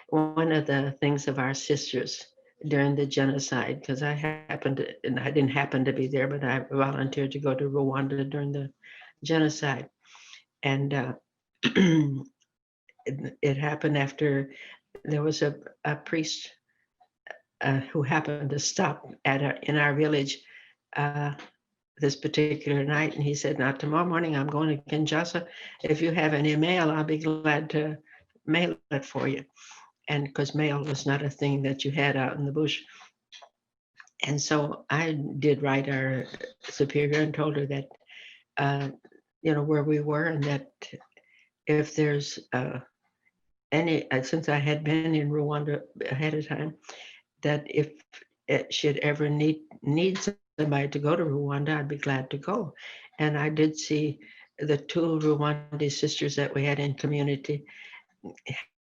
one of the things of our sisters during the genocide, because I happened to, and I didn't happen to be there, but I volunteered to go to Rwanda during the genocide. And it happened after there was a priest who happened to stop in our village this particular night. And he said, "Now, tomorrow morning, I'm going to Kinshasa. If you have any mail, I'll be glad to mail it for you." And because mail was not a thing that you had out in the bush. And so I did write our superior and told her that, uh, where we were, and that if there's since I had been in Rwanda ahead of time, that if it should ever need somebody to go to Rwanda, I'd be glad to go. And I did see the two Rwandese sisters that we had in community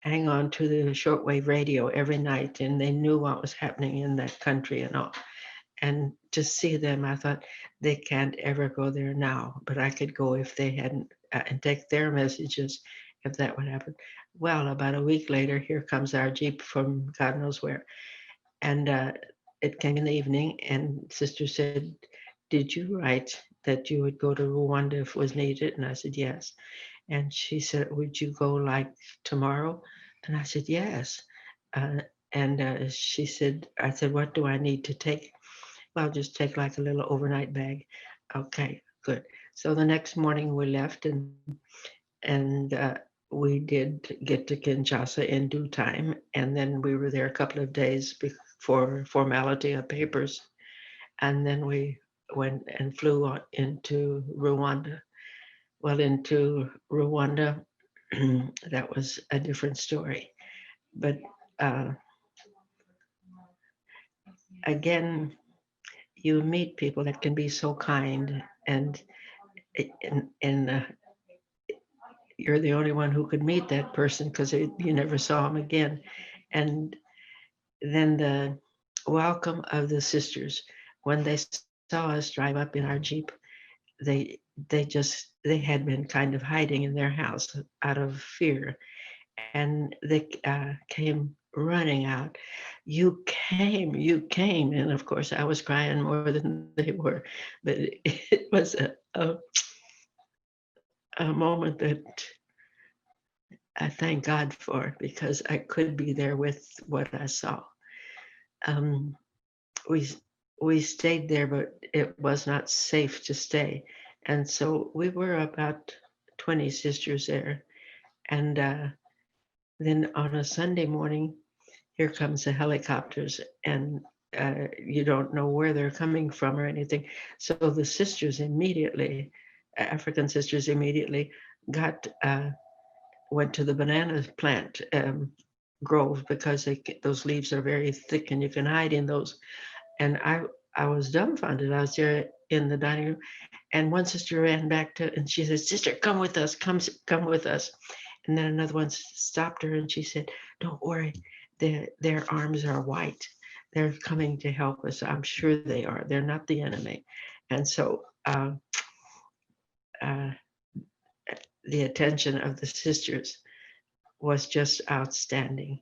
hang on to the shortwave radio every night, and they knew what was happening in that country and all. And to see them, I thought they can't ever go there now, but I could go if they hadn't, and take their messages if that would happen. Well, about a week later, here comes our Jeep from God knows where. And it came in the evening, and Sister said, "Did you write that you would go to Rwanda if it was needed?" And I said, "Yes." And she said, "Would you go like tomorrow?" And I said, "Yes." Uh, and she said, I said, "What do I need to take?" "Well, just take like a little overnight bag." "Okay, good." So the next morning we left, and we did get to Kinshasa in due time. And then we were there a couple of days before formality of papers. And then we went and flew into Rwanda. Well, into Rwanda, that was a different story. But uh, again, you meet people that can be so kind, and you're the only one who could meet that person because you never saw him again. And then the welcome of the sisters when they saw us drive up in our Jeep, they they had been kind of hiding in their house out of fear, and they came running out. You came," and of course I was crying more than they were, but it was a moment that I thank God for, because I could be there with what I saw. Um, we we stayed there, but it was not safe to stay, and so we were about 20 sisters there. And then on a Sunday morning, here comes the helicopters, and you don't know where they're coming from or anything. So the sisters immediately, African sisters immediately got went to the banana plant grove, because those leaves are very thick and you can hide in those. And I was dumbfounded. I was there in the dining room, and one sister ran back to, and she said, "Sister, come with us, come with us." And then another one stopped her, and she said, "Don't worry, their arms are white. They're coming to help us. I'm sure they are. They're not the enemy." And so uh, the attention of the sisters was just outstanding.